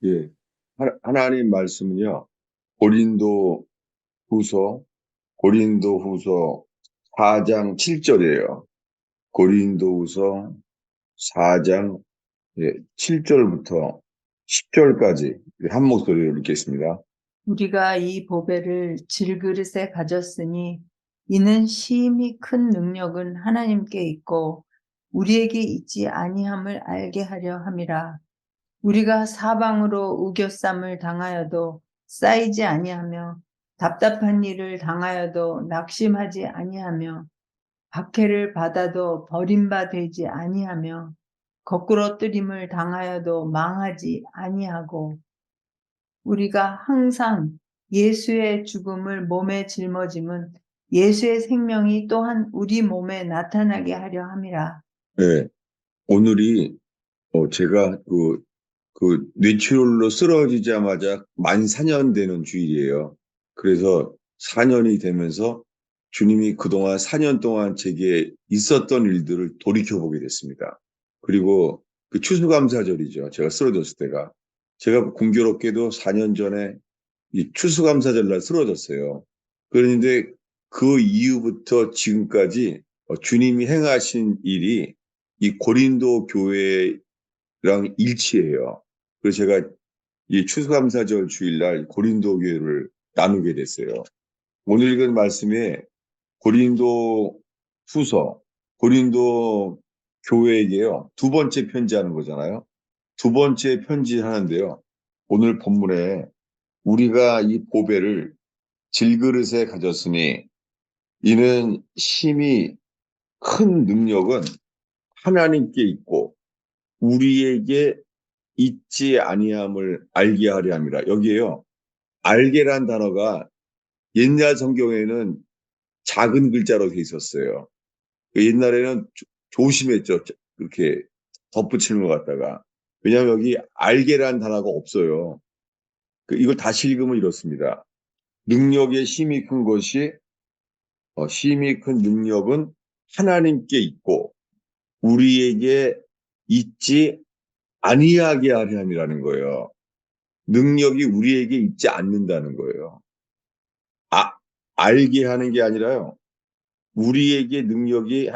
예. 하나님 말씀은요, 고린도 고린도 후서 4장 7절이에요. 고린도후서 4장 7절부터 10절까지 한 목소리로 읽겠습니다. 우리가 이 보배를 질그릇에 가졌으니 이는 심히 큰 능력은 하나님께 있고 우리에게 있지 아니함을 알게 하려 함이라. 우리가 사방으로 우겨쌈을 당하여도 쌓이지 아니하며 답답한 일을 당하여도 낙심하지 아니하며 박해를 받아도 버림바 되지 아니하며 거꾸로 뜨림을 당하여도 망하지 아니하고 우리가 항상 예수의 죽음을 몸에 짊어짐은 예수의 생명이 또한 우리 몸에 나타나게 하려 함이라. 네, 오늘이 제가 그 뇌출혈로 쓰러지자마자 만 4년 되는 주일이에요. 그래서 4년이 되면서 주님이 그동안 4년 동안 제게 있었던 일들을 돌이켜보게 됐습니다. 그리고 그 추수감사절이죠. 제가 쓰러졌을 때가. 제가 공교롭게도 4년 전에 이 추수감사절 날 쓰러졌어요. 그런데 그 이후부터 지금까지 주님이 행하신 일이 이 고린도 교회랑 일치해요. 그래서 제가 이 추수감사절 주일날 고린도 교회를 나누게 됐어요. 오늘 읽은 말씀에 고린도 후서, 고린도 교회에게요. 두 번째 편지하는 거잖아요. 두 번째 편지하는데요. 오늘 본문에 우리가 이 보배를 질그릇에 가졌으니 이는 심히 큰 능력은 하나님께 있고 우리에게 있지 아니함을 알게 하려 함이라. 여기에요. 알게란 단어가 옛날 성경에는 작은 글자로 돼 있었어요. 옛날에는 조심했죠. 그렇게 덧붙이는 것 같다가. 왜냐하면 여기 알게란 단어가 없어요. 이걸 다시 읽으면 이렇습니다. 능력의 힘이 큰 것이 힘이 큰 능력은 하나님께 있고 우리에게 있지 아니하게 하려 함이라는 거예요. 능력이 우리에게 있지 않는다는 거예요. 아, 알게 하는 게 아니라요. 우리에게 능력이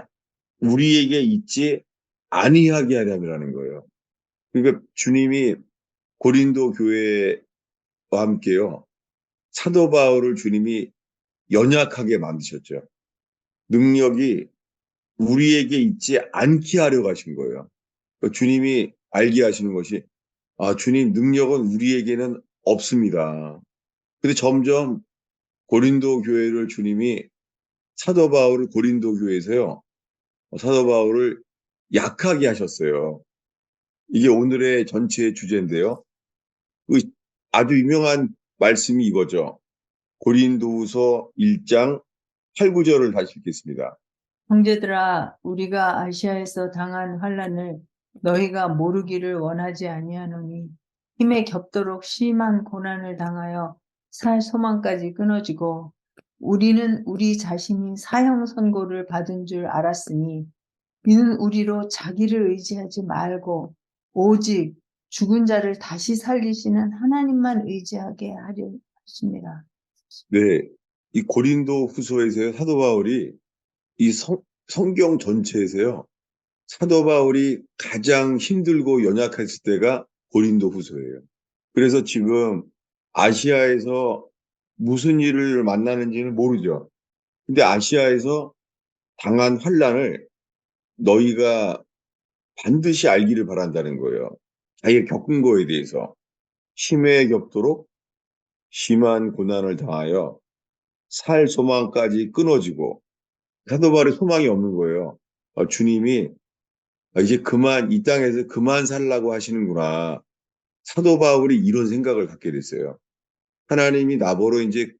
우리에게 있지 아니하게 하려 함이라는 거예요. 그러니까 주님이 고린도 교회와 함께요. 사도 바울을 주님이 연약하게 만드셨죠. 능력이 우리에게 있지 않게 하려고 하신 거예요. 그러니까 주님이 알게 하시는 것이 주님 능력은 우리에게는 없습니다. 근데 점점 고린도 교회를 주님이 사도 바울을 고린도 교회에서요. 사도 바울을 약하게 하셨어요. 이게 오늘의 전체의 주제인데요. 그 아주 유명한 말씀이 이거죠. 고린도후서 1장 8, 9절을 다시 읽겠습니다. 형제들아, 우리가 아시아에서 당한 환난을 너희가 모르기를 원하지 아니하노니 힘에 겹도록 심한 고난을 당하여 살 소망까지 끊어지고 우리는 우리 자신이 사형 선고를 받은 줄 알았으니 이는 우리로 자기를 의지하지 말고 오직 죽은 자를 다시 살리시는 하나님만 의지하게 하려 하십니다. 네, 이 고린도 후서에서요, 사도 바울이 이 성경 전체에서요, 사도 바울이 가장 힘들고 연약했을 때가 고린도 후서예요. 그래서 지금 아시아에서 무슨 일을 만나는지는 모르죠. 근데 아시아에서 당한 환란을 너희가 반드시 알기를 바란다는 거예요. 자기가 겪은 거에 대해서 심해 겪도록 심한 고난을 당하여 살 소망까지 끊어지고 사도 바울의 소망이 없는 거예요. 주님이 이제 그만 이 땅에서 그만 살라고 하시는구나. 사도 바울이 이런 생각을 갖게 됐어요. 하나님이 나보러 이제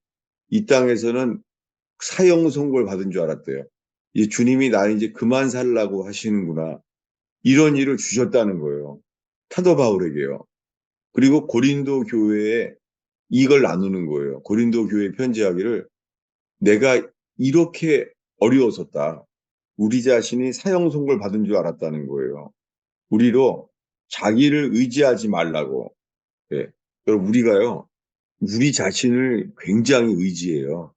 이 땅에서는 사형 선고를 받은 줄 알았대요. 이제 주님이 나 이제 그만 살라고 하시는구나. 이런 일을 주셨다는 거예요. 사도 바울에게요. 그리고 고린도 교회에 이걸 나누는 거예요. 고린도 교회에 편지하기를 내가 이렇게 어려웠었다. 우리 자신이 사형 선고를 받은 줄 알았다는 거예요. 우리로 자기를 의지하지 말라고. 예. 여러분, 우리가요, 우리 자신을 굉장히 의지해요.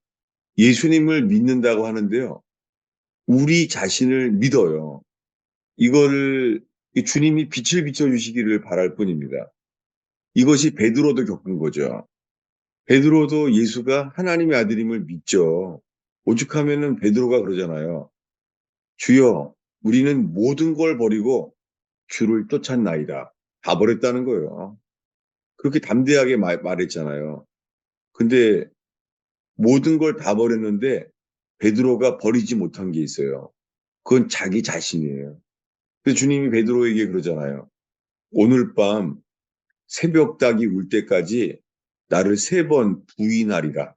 예수님을 믿는다고 하는데요, 우리 자신을 믿어요. 이거를 이 주님이 빛을 비춰주시기를 바랄 뿐입니다. 이것이 베드로도 겪은 거죠. 베드로도 예수가 하나님의 아들임을 믿죠. 오죽하면은 베드로가 그러잖아요. 주여, 우리는 모든 걸 버리고 주를 쫓았나이다. 다 버렸다는 거예요. 그렇게 담대하게 말했잖아요. 근데 모든 걸 다 버렸는데 베드로가 버리지 못한 게 있어요. 그건 자기 자신이에요. 그래서 주님이 베드로에게 그러잖아요. 오늘 밤 새벽 닭이 울 때까지 나를 3번 부인하리라.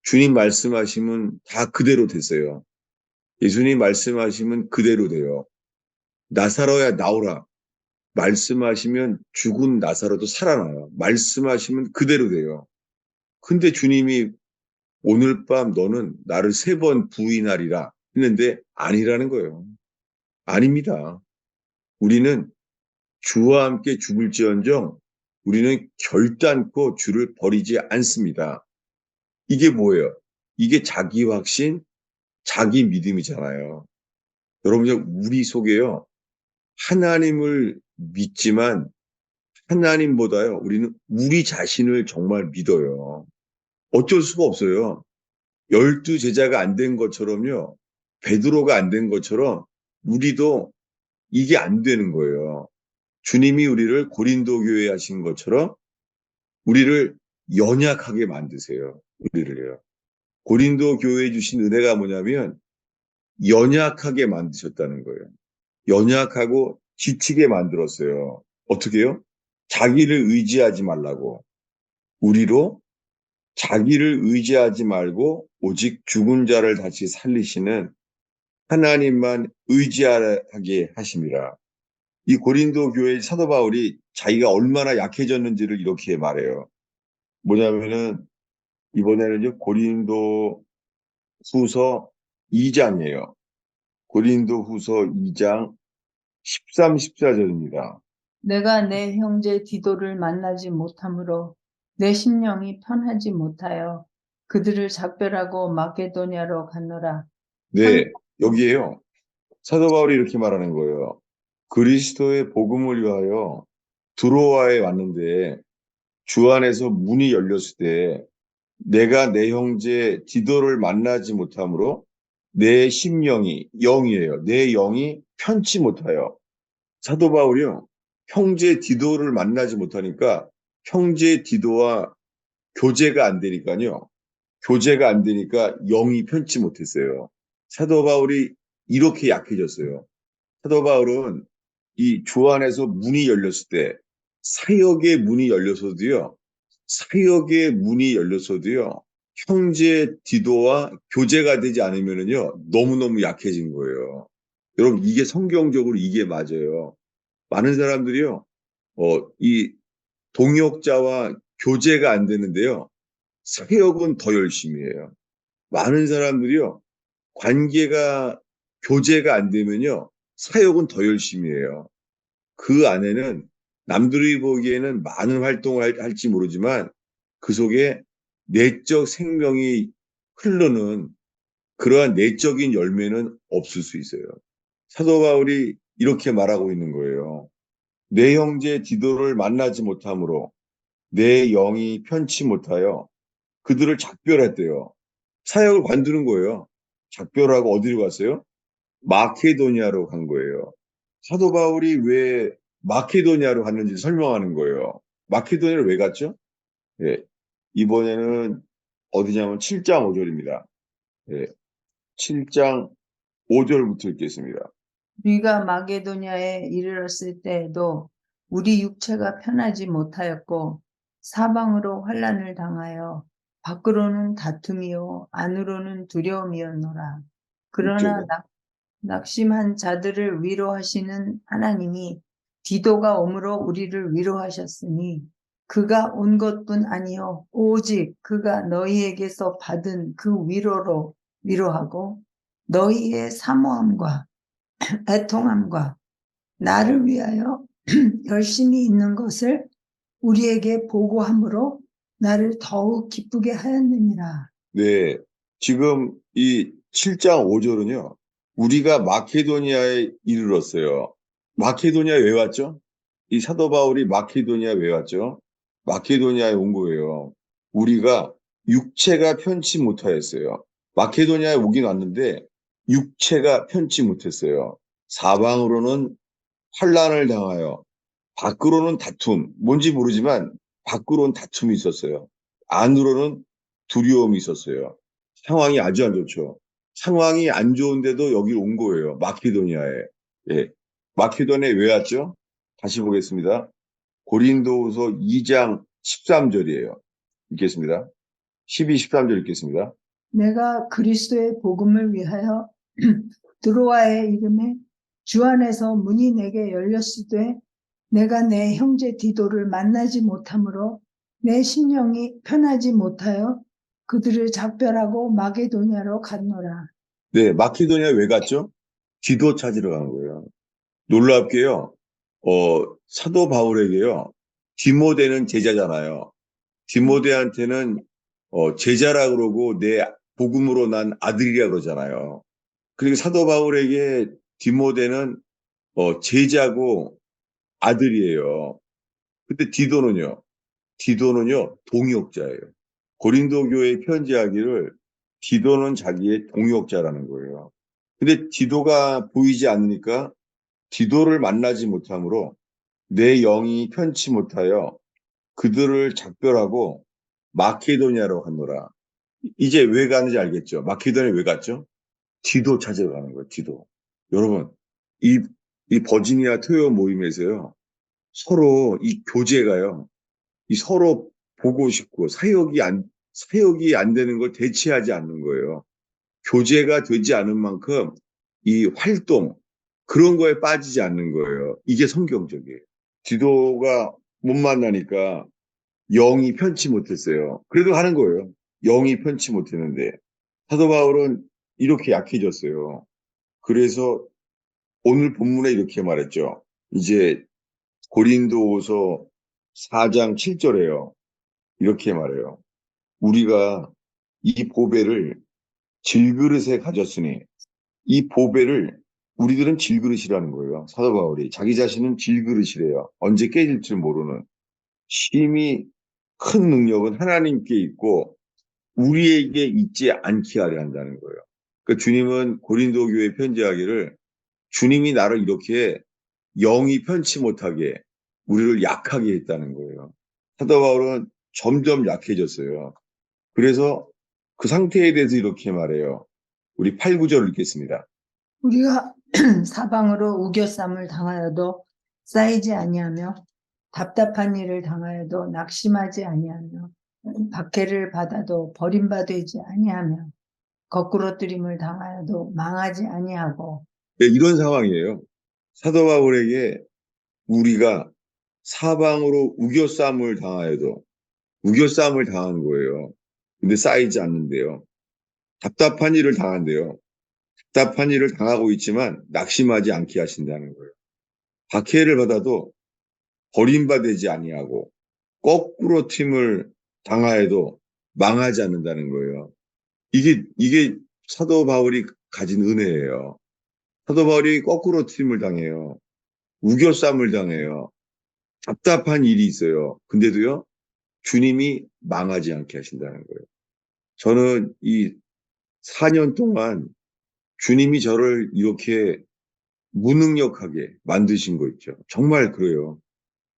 주님 말씀하시면 다 그대로 됐어요. 예수님 말씀하시면 그대로 돼요. 나사로야 나오라. 말씀하시면 죽은 나사로도 살아나요. 말씀하시면 그대로 돼요. 근데 주님이 오늘 밤 너는 나를 3번 부인하리라 했는데 아니라는 거예요. 아닙니다. 우리는 주와 함께 죽을지언정 우리는 결단코 주를 버리지 않습니다. 이게 뭐예요? 이게 자기 확신, 자기 믿음이잖아요. 여러분, 우리 속에요. 하나님을 믿지만 하나님보다요. 우리는 우리 자신을 정말 믿어요. 어쩔 수가 없어요. 12제자가 안 된 것처럼요. 베드로가 안 된 것처럼 우리도 이게 안 되는 거예요. 주님이 우리를 고린도 교회에 하신 것처럼 우리를 연약하게 만드세요. 우리를요. 고린도 교회에 주신 은혜가 뭐냐면 연약하게 만드셨다는 거예요. 연약하고 지치게 만들었어요. 어떻게요? 자기를 의지하지 말라고. 우리로 자기를 의지하지 말고 오직 죽은 자를 다시 살리시는 하나님만 의지하게 하심이라. 이 고린도 교회 사도 바울이 자기가 얼마나 약해졌는지를 이렇게 말해요. 뭐냐면은 이번에는 이제 고린도 후서 2장이에요. 고린도 후서 2장 13, 14절입니다. 내가 내 형제 디도를 만나지 못하므로 내 심령이 편하지 못하여 그들을 작별하고 마게도냐로 갔노라. 네, 여기에요. 사도 바울이 이렇게 말하는 거예요. 그리스도의 복음을 위하여 드로아에 왔는데 주 안에서 문이 열렸을 때 내가 내 형제 디도를 만나지 못하므로 내 심령이 영이에요. 내 영이 편치 못하여. 사도 바울이요. 형제 디도를 만나지 못하니까 형제 디도와 교제가 안 되니까요. 교제가 안 되니까 영이 편치 못했어요. 사도 바울이 이렇게 약해졌어요. 사도 바울은 이 주 안에서 문이 열렸을 때 사역의 문이 열렸어도요. 사역의 문이 열렸어도요. 형제 디도와 교제가 되지 않으면은요. 너무너무 약해진 거예요. 여러분 이게 성경적으로 이게 맞아요. 많은 사람들이요. 이 동역자와 교제가 안 되는데요. 사역은 더 열심히 해요. 많은 사람들이요. 관계가 교제가 안 되면요. 사역은 더 열심히 해요. 그 안에는 남들이 보기에는 많은 활동을 할지 모르지만 그 속에 내적 생명이 흐르는 그러한 내적인 열매는 없을 수 있어요. 사도 바울이 이렇게 말하고 있는 거예요. 내 형제 디도를 만나지 못하므로 내 영이 편치 못하여 그들을 작별했대요. 사역을 관두는 거예요. 작별하고 어디로 갔어요? 마케도니아로 간 거예요. 사도 바울이 왜 마케도니아로 갔는지 설명하는 거예요. 마케도니아를 왜 갔죠? 예, 이번에는 어디냐면 7장 5절입니다. 예, 7장 5절부터 읽겠습니다. 우리가 마게도냐에 이르렀을 때에도 우리 육체가 편하지 못하였고 사방으로 환난을 당하여 밖으로는 다툼이요 안으로는 두려움이었노라. 그러나 6절에 낙심한 자들을 위로하시는 하나님이 디도가 오므로 우리를 위로하셨으니 그가 온 것뿐 아니요 오직 그가 너희에게서 받은 그 위로로 위로하고 너희의 사모함과 애통함과 나를 위하여 열심히 있는 것을 우리에게 보고함으로 나를 더욱 기쁘게 하였느니라. 네. 지금 이 7장 5절은요. 우리가 마케도니아에 이르렀어요. 마케도니아에 왜 왔죠? 이 사도 바울이 마케도니아에 왜 왔죠? 마케도니아에 온 거예요. 우리가 육체가 편치 못하였어요. 마케도니아에 오긴 왔는데 육체가 편치 못했어요. 사방으로는 환란을 당하여 밖으로는 다툼, 뭔지 모르지만 밖으로는 다툼이 있었어요. 안으로는 두려움이 있었어요. 상황이 아주 안 좋죠. 상황이 안 좋은데도 여기 온 거예요. 마케도니아에. 예. 마케도니아에 왜 왔죠? 다시 보겠습니다. 고린도후서 2장 13절이에요. 읽겠습니다. 12, 13절 읽겠습니다. 내가 그리스도의 복음을 위하여 드로아의 이름에 주 안에서 문이 내게 열렸으되 내가 내 형제 디도를 만나지 못하므로 내 심령이 편하지 못하여 그들을 작별하고 마게도냐로 갔노라. 네, 마케도니아에 왜 갔죠? 디도 찾으러 간 거예요. 놀랍게요. 사도 바울에게요. 디모데는 제자잖아요. 디모데한테는 제자라 그러고 내 복음으로 난 아들이라 그러잖아요. 그리고 사도 바울에게 디모데는 제자고 아들이에요. 근데 디도는요 동역자예요. 고린도 교회에 편지하기를 디도는 자기의 동역자라는 거예요. 근데 디도가 보이지 않으니까 디도를 만나지 못하므로 내 영이 편치 못하여 그들을 작별하고 마케도니아로 갔노라. 이제 왜 가는지 알겠죠? 마케도니아에 왜 갔죠? 디도 찾으러 가는 거예요, 디도. 여러분, 이, 이 버지니아 토요 모임에서요, 서로 이 교제가요, 이 서로 보고 싶고 사역이 안 되는 걸 대체하지 않는 거예요. 교제가 되지 않은 만큼 이 활동, 그런 거에 빠지지 않는 거예요. 이게 성경적이에요. 디도가 못 만나니까 영이 편치 못했어요. 그래도 하는 거예요. 영이 편치 못했는데. 사도 바울은 이렇게 약해졌어요. 그래서 오늘 본문에 이렇게 말했죠. 이제 고린도후서 4장 7절에요. 이렇게 말해요. 우리가 이 보배를 질그릇에 가졌으니 이 보배를 우리들은 질그릇이라는 거예요. 사도 바울이 자기 자신은 질그릇이래요. 언제 깨질 줄 모르는 힘이 큰 능력은 하나님께 있고 우리에게 있지 않게 하려 한다는 거예요. 그러니까 주님은 고린도 교회에 편지하기를 주님이 나를 이렇게 영이 편치 못하게 우리를 약하게 했다는 거예요. 사도 바울은 점점 약해졌어요. 그래서 그 상태에 대해서 이렇게 말해요. 우리 8, 9절 읽겠습니다. 우리가 사방으로 우겨쌈을 당하여도 쌓이지 아니하며 답답한 일을 당하여도 낙심하지 아니하며 박해를 받아도 버림받지 아니하며 거꾸로 뜨림을 당하여도 망하지 아니하고. 네, 이런 상황이에요. 사도 바울에게 우리가 사방으로 우겨쌈을 당한 거예요. 근데 쌓이지 않는데요. 답답한 일을 당한대요. 답답한 일을 당하고 있지만 낙심하지 않게 하신다는 거예요. 박해를 받아도 버림받지 아니하고 거꾸로 팀을 당하여도 망하지 않는다는 거예요. 이게 사도 바울이 가진 은혜예요. 사도 바울이 거꾸로 팀을 당해요. 우겨쌈을 당해요. 답답한 일이 있어요. 근데도요, 주님이 망하지 않게 하신다는 거예요. 저는 이 4년 동안 주님이 저를 이렇게 무능력하게 만드신 거 있죠. 정말 그래요.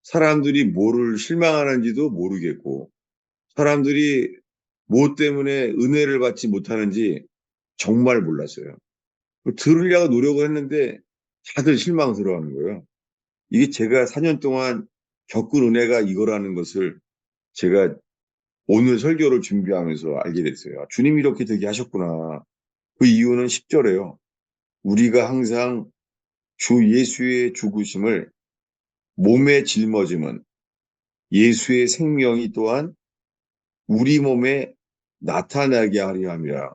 사람들이 뭐를 실망하는지도 모르겠고, 사람들이 뭐 때문에 은혜를 받지 못하는지 정말 몰랐어요. 들으려고 노력을 했는데 다들 실망스러워하는 거예요. 이게 제가 4년 동안 겪은 은혜가 이거라는 것을 제가 오늘 설교를 준비하면서 알게 됐어요. 주님이 이렇게 되게 하셨구나. 그 이유는 10절에요. 우리가 항상 주 예수의 죽으심을 몸에 짊어짐은 예수의 생명이 또한 우리 몸에 나타나게 하려 함이라.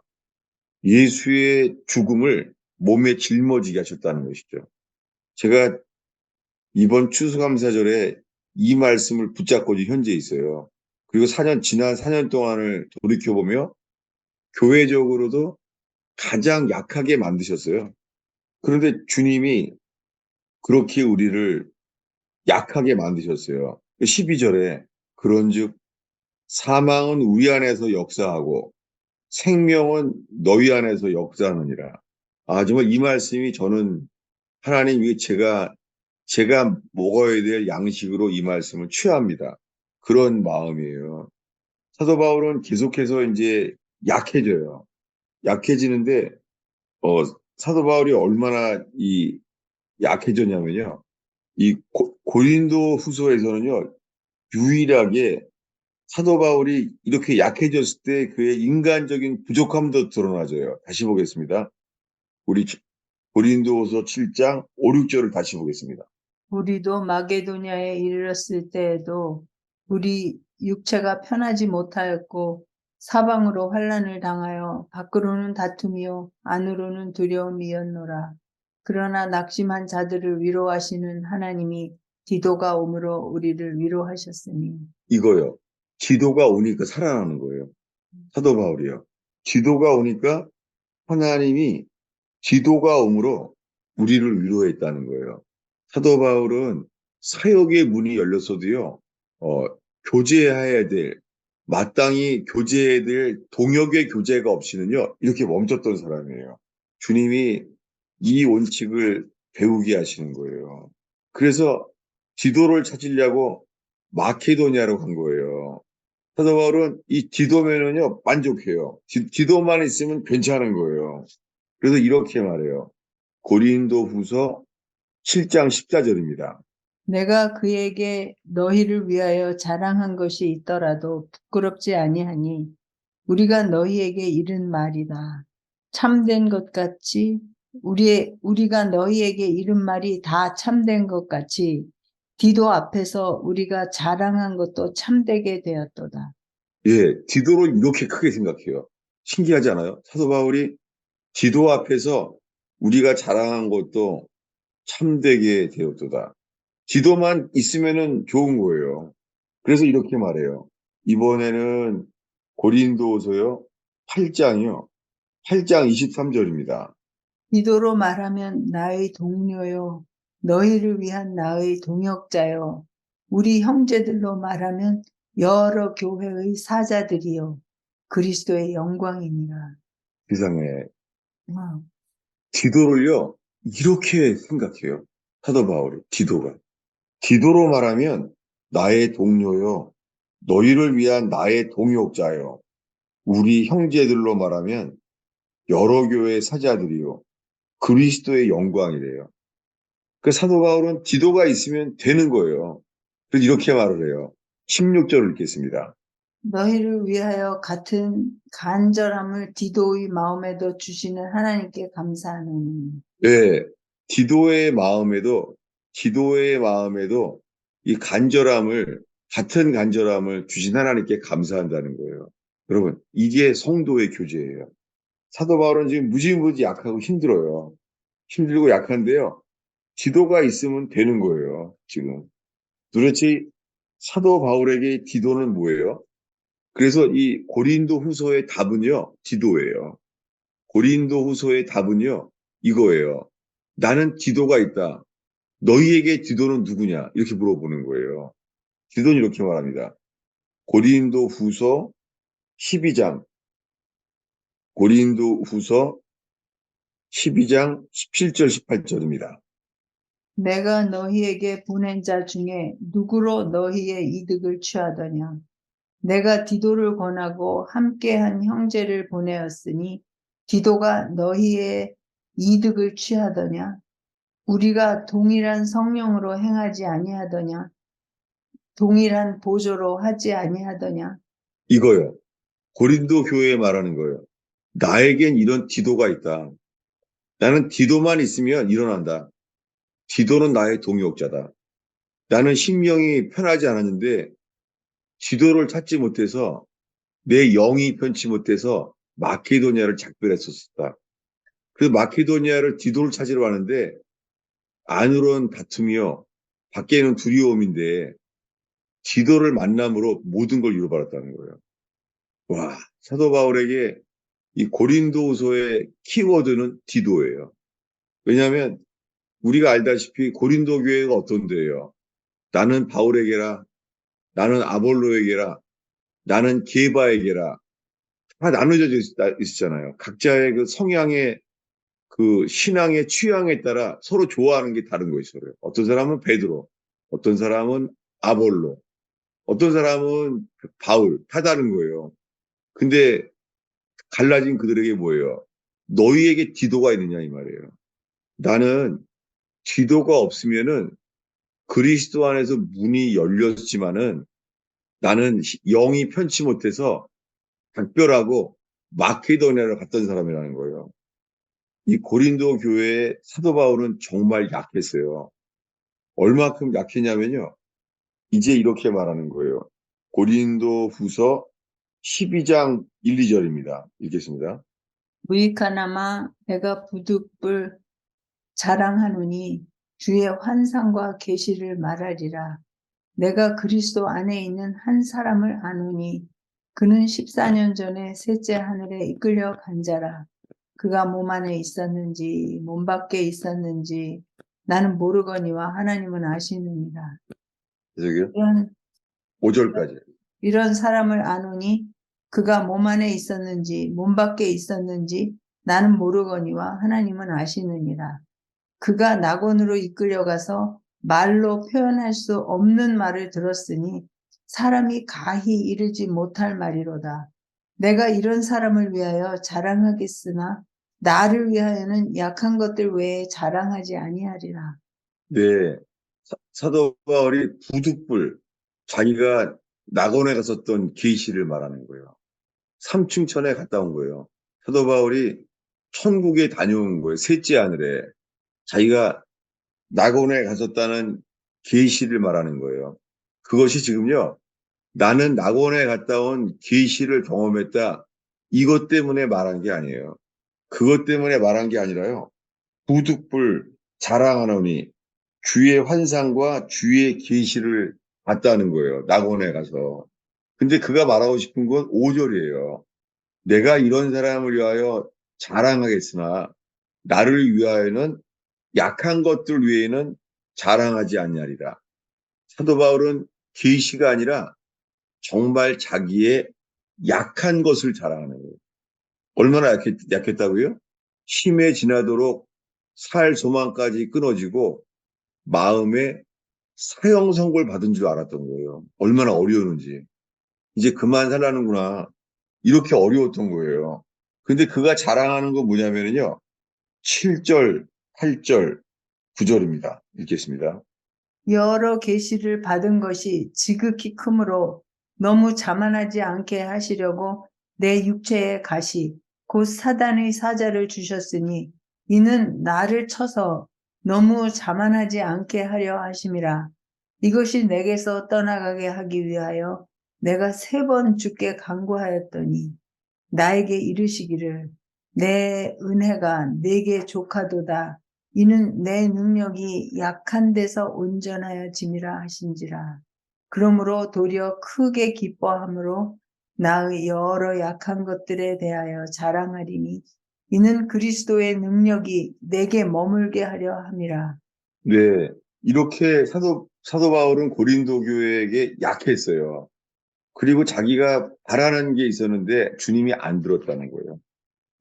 예수의 죽음을 몸에 짊어지게 하셨다는 것이죠. 제가 이번 추수감사절에 이 말씀을 붙잡고 지금 현재 있어요. 그리고 지난 4년 동안을 돌이켜보며 교회적으로도 가장 약하게 만드셨어요. 그런데 주님이 그렇게 우리를 약하게 만드셨어요. 12절에 그런즉 사망은 우리 안에서 역사하고 생명은 너희 안에서 역사하느니라. 아, 정말 이 말씀이 저는 하나님 이 제가 먹어야 될 양식으로 이 말씀을 취합니다. 그런 마음이에요. 사도 바울은 계속해서 이제 약해져요. 약해지는데, 사도 바울이 얼마나 약해졌냐면요. 고린도 후서에서는요, 유일하게 사도 바울이 이렇게 약해졌을 때 그의 인간적인 부족함도 드러나져요. 다시 보겠습니다. 우리 고린도후서 7장 5, 6절을 다시 보겠습니다. 우리도 마게도냐에 이르렀을 때에도 우리 육체가 편하지 못하였고 사방으로 환난을 당하여 밖으로는 다툼이요 안으로는 두려움이었노라. 그러나 낙심한 자들을 위로하시는 하나님이 디도가 오므로 우리를 위로하셨으니. 이거요. 기도가 오니까 살아나는 거예요. 사도 바울이요. 기도가 오니까 하나님이 기도가 오므로 우리를 위로했다는 거예요. 사도 바울은 사역의 문이 열렸어도요, 어, 교제해야 될, 마땅히 교제해야 될 동역의 교제가 없이는요, 이렇게 멈췄던 사람이에요. 주님이 이 원칙을 배우게 하시는 거예요. 그래서 디도를 찾으려고 마케도니아로 간 거예요. 사도 바울은 이 디도면은요, 만족해요. 디도만 있으면 괜찮은 거예요. 그래서 이렇게 말해요. 고린도 후서 7장 14절입니다. 내가 그에게 너희를 위하여 자랑한 것이 있더라도 부끄럽지 아니하니 우리가 너희에게 이른 말이다. 참된 것 같이 우리가 너희에게 이른 말이 다 참된 것 같이 디도 앞에서 우리가 자랑한 것도 참되게 되었도다. 예, 디도를 이렇게 크게 생각해요. 신기하지 않아요? 사도 바울이 디도 앞에서 우리가 자랑한 것도 참되게 되었도다. 디도만 있으면은 좋은 거예요. 그래서 이렇게 말해요. 이번에는 고린도서요, 8장이요. 8장 23절입니다. 디도로 말하면 나의 동료요, 너희를 위한 나의 동역자요, 우리 형제들로 말하면 여러 교회의 사자들이요, 그리스도의 영광이니라. 세상에. 와, 디도를요, 이렇게 생각해요. 사도 바울이, 디도가. 디도로 말하면 나의 동료요, 너희를 위한 나의 동역자요, 우리 형제들로 말하면 여러 교회의 사자들이요, 그리스도의 영광이래요. 그 사도 바울은 디도가 있으면 되는 거예요. 그래서 이렇게 말을 해요. 16절을 읽겠습니다. 너희를 위하여 같은 간절함을 디도의 마음에도 주시는 하나님께 감사하노니. 네, 디도의 마음에도 이 같은 간절함을 주신 하나님께 감사한다는 거예요. 여러분, 이게 성도의 교제예요. 사도 바울은 지금 무지무지 약하고 힘들어요. 힘들고 약한데요. 디도가 있으면 되는 거예요, 지금. 도대체 사도 바울에게 디도는 뭐예요? 그래서 이 고린도 후서의 답은요, 디도예요. 고린도 후서의 답은요, 이거예요. 나는 디도가 있다. 너희에게 디도는 누구냐? 이렇게 물어보는 거예요. 디도는 이렇게 말합니다. 고린도 후서 12장, 고린도 후서 12장 17절, 18절입니다. 내가 너희에게 보낸 자 중에 누구로 너희의 이득을 취하더냐? 내가 디도를 권하고 함께한 형제를 보내었으니 디도가 너희의 이득을 취하더냐? 우리가 동일한 성령으로 행하지 아니하더냐? 동일한 보조로 하지 아니하더냐? 이거요. 고린도 교회에 말하는 거예요. 나에겐 이런 디도가 있다. 나는 디도만 있으면 일어난다. 디도는 나의 동역자다. 나는 심령이 편하지 않았는데 디도를 찾지 못해서 내 영이 편치 못해서 마케도니아를 작별했었다. 그래서 마케도니아를 디도를 찾으러 가는데 안으로는 다툼이요. 밖에는 두려움인데 디도를 만남으로 모든 걸 이루어버렸다는 거예요. 와, 사도 바울에게 이 고린도후서의 키워드는 디도예요. 왜냐하면 우리가 알다시피 고린도 교회가 어떤 데예요? 나는 바울에게라, 나는 아볼로에게라, 나는 게바에게라 다 나눠져 있었잖아요. 각자의 그 성향의 그 신앙의 취향에 따라 서로 좋아하는 게 다른 거 있어요. 어떤 사람은 베드로, 어떤 사람은 아볼로, 어떤 사람은 바울, 다 다른 거예요. 근데 갈라진 그들에게 뭐예요? 너희에게 디도가 있느냐 이 말이에요. 나는 디도가 없으면은 그리스도 안에서 문이 열렸지만은 나는 영이 편치 못해서 각별하고 마케도니아를 갔던 사람이라는 거예요. 이 고린도 교회의 사도 바울은 정말 약했어요. 얼마큼 약했냐면요. 이제 이렇게 말하는 거예요. 고린도 후서 12장 1, 2절입니다. 읽겠습니다. 무익하나마 내가 부득불 자랑하노니 주의 환상과 계시를 말하리라. 내가 그리스도 안에 있는 한 사람을 아노니 그는 14년 전에 셋째 하늘에 이끌려 간 자라. 그가 몸 안에 있었는지 몸 밖에 있었는지 나는 모르거니와 하나님은 아시느니라. 저기요. 이런, 5절까지. 이런 사람을 아노니 그가 몸 안에 있었는지 몸 밖에 있었는지 나는 모르거니와 하나님은 아시느니라. 그가 낙원으로 이끌려가서 말로 표현할 수 없는 말을 들었으니 사람이 가히 이르지 못할 말이로다. 내가 이런 사람을 위하여 자랑하겠으나 나를 위하여는 약한 것들 외에 자랑하지 아니하리라. 네. 사도 바울이 부득불 자기가 낙원에 갔었던 계시를 말하는 거예요. 삼층천에 갔다 온 거예요. 사도 바울이 천국에 다녀온 거예요. 셋째 하늘에. 자기가 낙원에 갔었다는 계시를 말하는 거예요. 그것이 지금요. 나는 낙원에 갔다 온 계시를 경험했다. 이것 때문에 말한 게 아니에요. 그것 때문에 말한 게 아니라요. 부득불 자랑하노니 주의 환상과 주의 계시를 봤다는 거예요. 낙원에 가서. 근데 그가 말하고 싶은 건 5절이에요. 내가 이런 사람을 위하여 자랑하겠으나 나를 위하여는 약한 것들 외에는 자랑하지 않냐리라. 사도 바울은 계시가 아니라 정말 자기의 약한 것을 자랑하는 거예요. 얼마나 약했다고요? 힘에 지나도록 살 소망까지 끊어지고 마음에 사형 선고를 받은 줄 알았던 거예요. 얼마나 어려웠는지. 이제 그만 살라는구나. 이렇게 어려웠던 거예요. 근데 그가 자랑하는 건 뭐냐면요. 7절, 8절, 9절입니다. 읽겠습니다. 여러 계시를 받은 것이 지극히 크므로 너무 자만하지 않게 하시려고 내 육체의 가시 곧 사단의 사자를 주셨으니 이는 나를 쳐서 너무 자만하지 않게 하려 하심이라. 이것이 내게서 떠나가게 하기 위하여 내가 3번 주께 간구하였더니 나에게 이르시기를 내 은혜가 내게 족하도다. 이는 내 능력이 약한 데서 온전하여짐이라 하신지라. 그러므로 도리어 크게 기뻐함으로 나의 여러 약한 것들에 대하여 자랑하리니 이는 그리스도의 능력이 내게 머물게 하려 함이라. 네. 이렇게 사도 바울은 고린도 교회에게 약했어요. 그리고 자기가 바라는 게 있었는데 주님이 안 들었다는 거예요.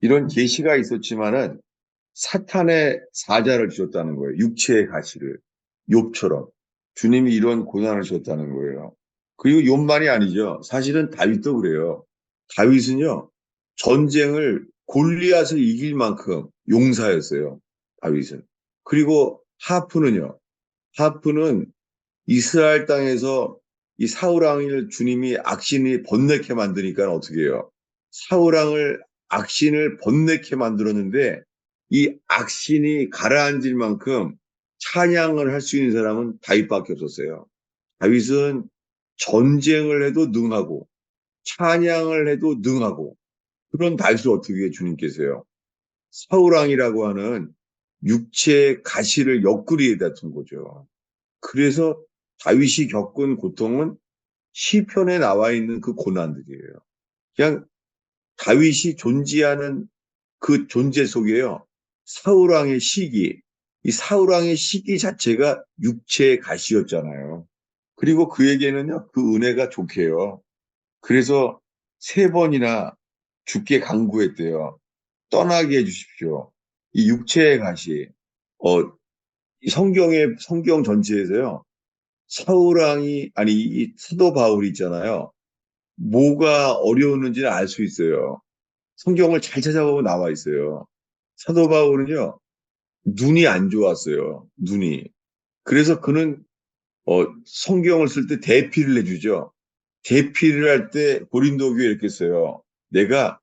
이런 계시가 있었지만은 사탄의 사자를 주셨다는 거예요. 육체의 가시를. 욥처럼. 주님이 이런 고난을 주셨다는 거예요. 그리고 욥만이 아니죠. 사실은 다윗도 그래요. 다윗은요, 전쟁을 골리앗을 이길 만큼 용사였어요. 다윗은. 그리고 하프는요. 하프는 이스라엘 땅에서 이 사울왕을 주님이 악신이 번뇌케 만드니까 어떻게 해요? 사울왕을 악신을 번뇌케 만들었는데 이 악신이 가라앉을 만큼 찬양을 할 수 있는 사람은 다윗밖에 없었어요. 다윗은 전쟁을 해도 능하고 찬양을 해도 능하고 그런 다윗을 어떻게 주님께서요? 사울왕이라고 하는 육체의 가시를 옆구리에다 둔 거죠. 그래서 다윗이 겪은 고통은 시편에 나와 있는 그 고난들이에요. 그냥 다윗이 존재하는 그 존재 속에요. 사울왕의 시기, 이 사울왕의 시기 자체가 육체의 가시였잖아요. 그리고 그에게는요, 그 은혜가 좋게요. 그래서 세 번이나 죽게 강구했대요. 떠나게 해주십시오. 이 육체의 가시, 이 성경 전체에서요, 사울왕이, 아니, 이 사도 바울이 있잖아요. 뭐가 어려웠는지는 알 수 있어요. 성경을 잘 찾아보면 나와 있어요. 사도 바울은요, 눈이 안 좋았어요. 눈이. 그래서 그는 성경을 쓸 때 대피를 해주죠. 대피를 할 때 고린도 교회에 이렇게 써요. 내가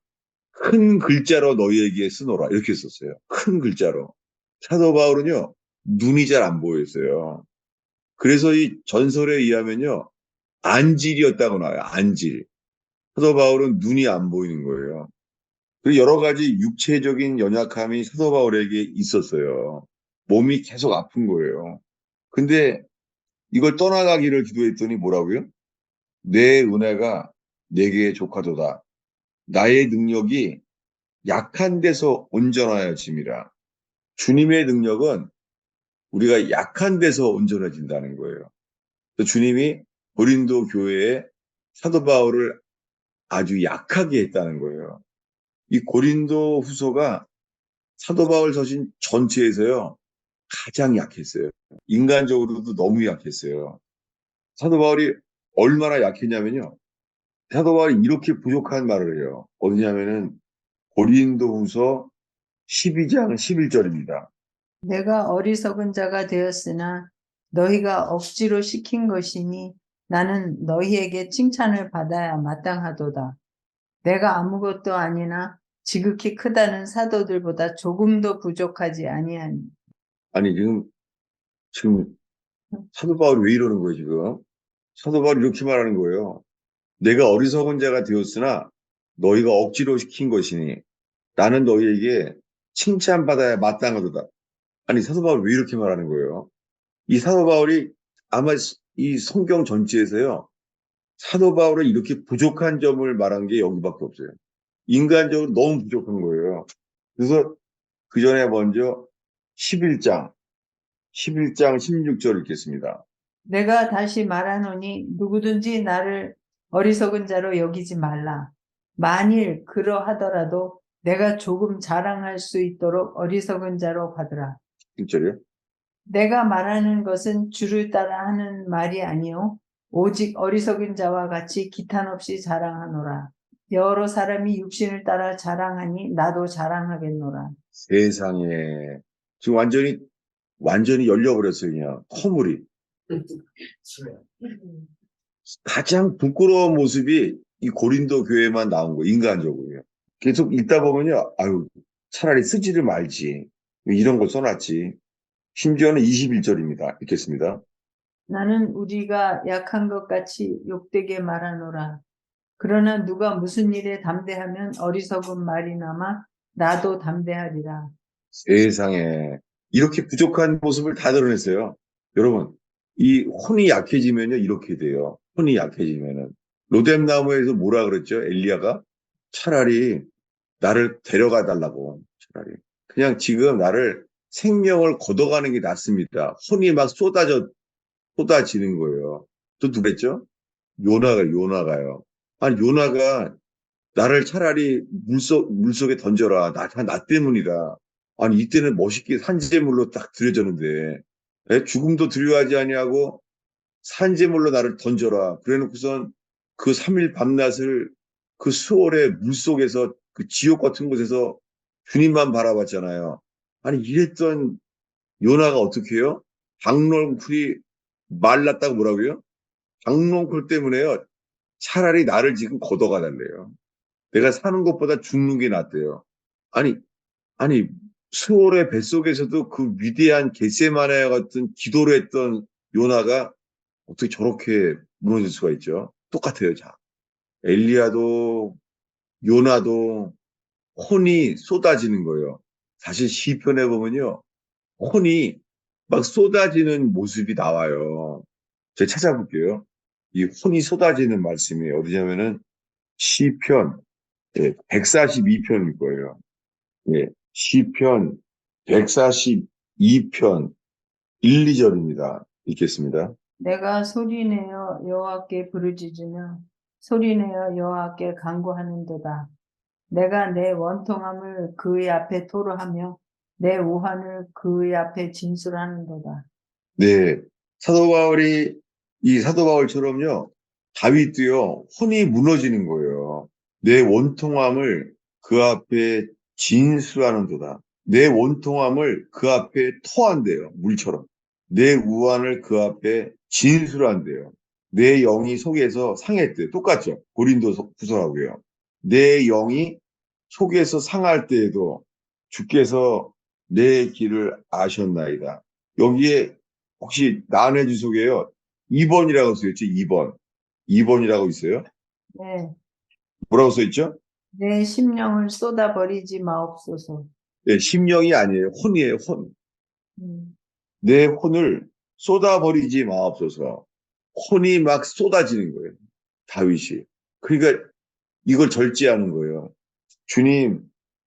큰 글자로 너희에게 쓰노라. 이렇게 썼어요. 큰 글자로. 사도 바울은요, 눈이 잘 안 보였어요. 그래서 이 전설에 의하면요, 안질이었다고 나와요. 안질. 사도 바울은 눈이 안 보이는 거예요. 그리고 여러 가지 육체적인 연약함이 사도 바울에게 있었어요. 몸이 계속 아픈 거예요. 근데 이걸 떠나가기를 기도했더니 뭐라고요? 내 은혜가 내게 족하도다. 나의 능력이 약한 데서 온전하여짐이라. 주님의 능력은 우리가 약한 데서 온전해진다는 거예요. 그래서 주님이 고린도 교회에 사도 바울을 아주 약하게 했다는 거예요. 이 고린도 후서가 사도 바울 서신 전체에서요, 가장 약했어요. 인간적으로도 너무 약했어요. 사도 바울이 얼마나 약했냐면요. 사도 바울이 이렇게 부족한 말을 해요. 어디냐면은 고린도 후서 12장 11절입니다. 내가 어리석은 자가 되었으나 너희가 억지로 시킨 것이니 나는 너희에게 칭찬을 받아야 마땅하도다. 내가 아무것도 아니나 지극히 크다는 사도들보다 조금도 부족하지 아니하니. 아니, 지금 사도 바울이 왜 이러는 거예요, 지금? 사도 바울이 이렇게 말하는 거예요. 내가 어리석은 자가 되었으나 너희가 억지로 시킨 것이니 나는 너희에게 칭찬받아야 마땅하도다. 아니, 사도 바울이 왜 이렇게 말하는 거예요? 이 사도 바울이 아마 이 성경 전체에서요, 사도 바울은 이렇게 부족한 점을 말한 게 여기밖에 없어요. 인간적으로 너무 부족한 거예요. 그래서 그 전에 먼저 11장, 11장 16절 읽겠습니다. 내가 다시 말하노니 누구든지 나를 어리석은 자로 여기지 말라. 만일 그러하더라도 내가 조금 자랑할 수 있도록 어리석은 자로 받으라. 16절이요? 내가 말하는 것은 주를 따라 하는 말이 아니요 오직 어리석은 자와 같이 기탄 없이 자랑하노라. 여러 사람이 육신을 따라 자랑하니 나도 자랑하겠노라. 세상에. 지금 완전히 열려버렸어요, 그냥. 허물이. 가장 부끄러운 모습이 이 고린도 교회만 나온 거예요, 인간적으로요. 계속 읽다 보면요, 아유, 차라리 쓰지를 말지. 왜 이런 걸 써놨지. 심지어는 21절입니다. 읽겠습니다. 나는 우리가 약한 것 같이 욕되게 말하노라. 그러나 누가 무슨 일에 담대하면 어리석은 말이나마 나도 담대하리라. 세상에. 이렇게 부족한 모습을 다 드러냈어요. 여러분, 이 혼이 약해지면요, 이렇게 돼요. 혼이 약해지면은. 로뎀나무에서 뭐라 그랬죠? 엘리야가? 차라리 나를 데려가 달라고. 차라리. 그냥 지금 나를 생명을 걷어가는 게 낫습니다. 혼이 막 쏟아지는 거예요. 또 누구랬죠? 요나가요. 아니, 요나가 나를 차라리 물속에 던져라. 나 때문이다. 아니, 이때는 멋있게 산재물로 딱 들여졌는데, 죽음도 두려워하지 아니하고 산재물로 나를 던져라. 그래 놓고선 그 3일 밤낮을 그 수월의 물속에서 그 지옥 같은 곳에서 주님만 바라봤잖아요. 아니, 이랬던 요나가 어떻게 해요? 박농쿨이 말랐다고 뭐라고요? 박농쿨 때문에요. 차라리 나를 지금 걷어가 달래요. 내가 사는 것보다 죽는 게 낫대요. 아니, 아니, 수월의 뱃속에서도 그 위대한 겟세마네 같은 기도를 했던 요나가 어떻게 저렇게 무너질 수가 있죠? 똑같아요, 자. 엘리야도, 요나도 혼이 쏟아지는 거예요. 사실 시편에 보면요. 혼이 막 쏟아지는 모습이 나와요. 제가 찾아볼게요. 이 혼이 쏟아지는 말씀이에요. 어디냐면은 시편 142편일 거예요. 예, 시편 142편 1, 2절입니다. 읽겠습니다. 내가 소리내어 여호와께 부르짖으며 소리내어 여호와께 간구하는도다. 내가 내 원통함을 그의 앞에 토로하며 내 우환을 그의 앞에 진술하는도다. 네, 이 사도 바울처럼요, 다윗도요, 혼이 무너지는 거예요. 내 원통함을 그 앞에 진술하는도다. 내 원통함을 그 앞에 토한대요, 물처럼. 내 우환을 그 앞에 진술한대요. 내 영이 속에서 상했대. 똑같죠? 고린도후서하고요. 내 영이 속에서 상할 때에도 주께서 내 길을 아셨나이다. 여기에 혹시 나의 주소게요. 2번이라고 써있지, 2번. 2번이라고 있어요. 네, 뭐라고 써있죠? 내 심령을 쏟아버리지 마옵소서. 네, 심령이 아니에요. 혼이에요, 혼. 음, 내 혼을 쏟아버리지 마옵소서. 혼이 막 쏟아지는 거예요. 다윗이. 그러니까 이걸 절제하는 거예요. 주님,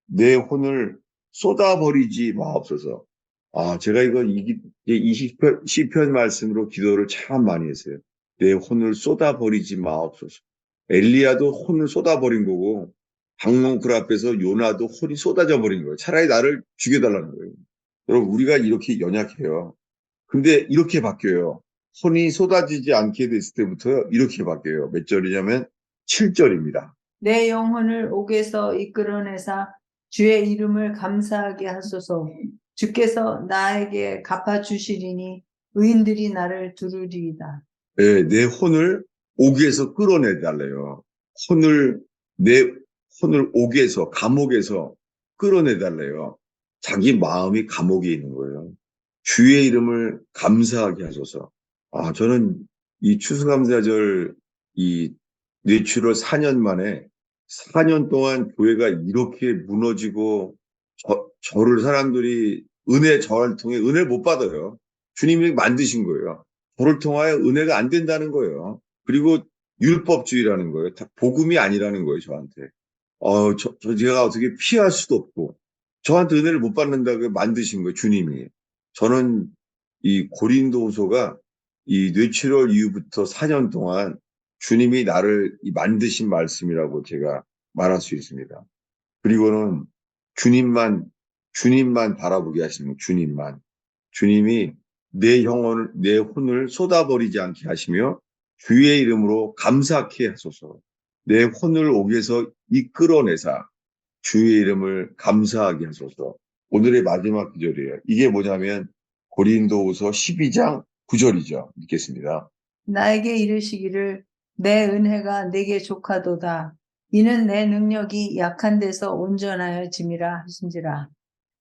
내 혼을 쏟아버리지 마옵소서. 아, 제가 이 시편 말씀으로 기도를 참 많이 했어요. 내 혼을 쏟아버리지 마옵소서. 엘리야도 혼을 쏟아버린 거고, 박농쿨 앞에서 요나도 혼이 쏟아져 버린 거예요. 차라리 나를 죽여달라는 거예요. 여러분, 우리가 이렇게 연약해요. 근데 이렇게 바뀌어요. 혼이 쏟아지지 않게 됐을 때부터 이렇게 바뀌어요. 몇 절이냐면 7절입니다. 내 영혼을 옥에서 이끌어내사 주의 이름을 감사하게 하소서. 주께서 나에게 갚아주시리니 의인들이 나를 두루리이다. 예, 내 혼을 옥에서 끌어내달래요. 혼을, 내 혼을 옥에서, 감옥에서 끌어내달래요. 자기 마음이 감옥에 있는 거예요. 주의 이름을 감사하게 하소서. 아, 저는 이 추수감사절 이 뇌출을 4년 만에 4년 동안 교회가 이렇게 무너지고 저를 사람들이 저를 통해 은혜를 못 받아요. 주님이 만드신 거예요. 저를 통하여 은혜가 안 된다는 거예요. 그리고 율법주의라는 거예요. 다 복음이 아니라는 거예요, 저한테. 제가 어떻게 피할 수도 없고, 저한테 은혜를 못 받는다고 만드신 거예요, 주님이. 저는 이 고린도후서가 이 뇌출혈 이후부터 4년 동안 주님이 나를 만드신 말씀이라고 제가 말할 수 있습니다. 그리고는 주님만 바라보게 하시는 거예요, 주님만. 주님이 내 혼을 쏟아버리지 않게 하시며 주의 이름으로 감사케 하소서. 내 혼을 옥에서 이끌어내사 주의 이름을 감사하게 하소서. 오늘의 마지막 구절이에요. 이게 뭐냐면 고린도후서 12장 9절이죠. 읽겠습니다. 나에게 이르시기를 내 은혜가 내게 족하도다. 이는 내 능력이 약한 데서 온전하여 짐이라 하신지라.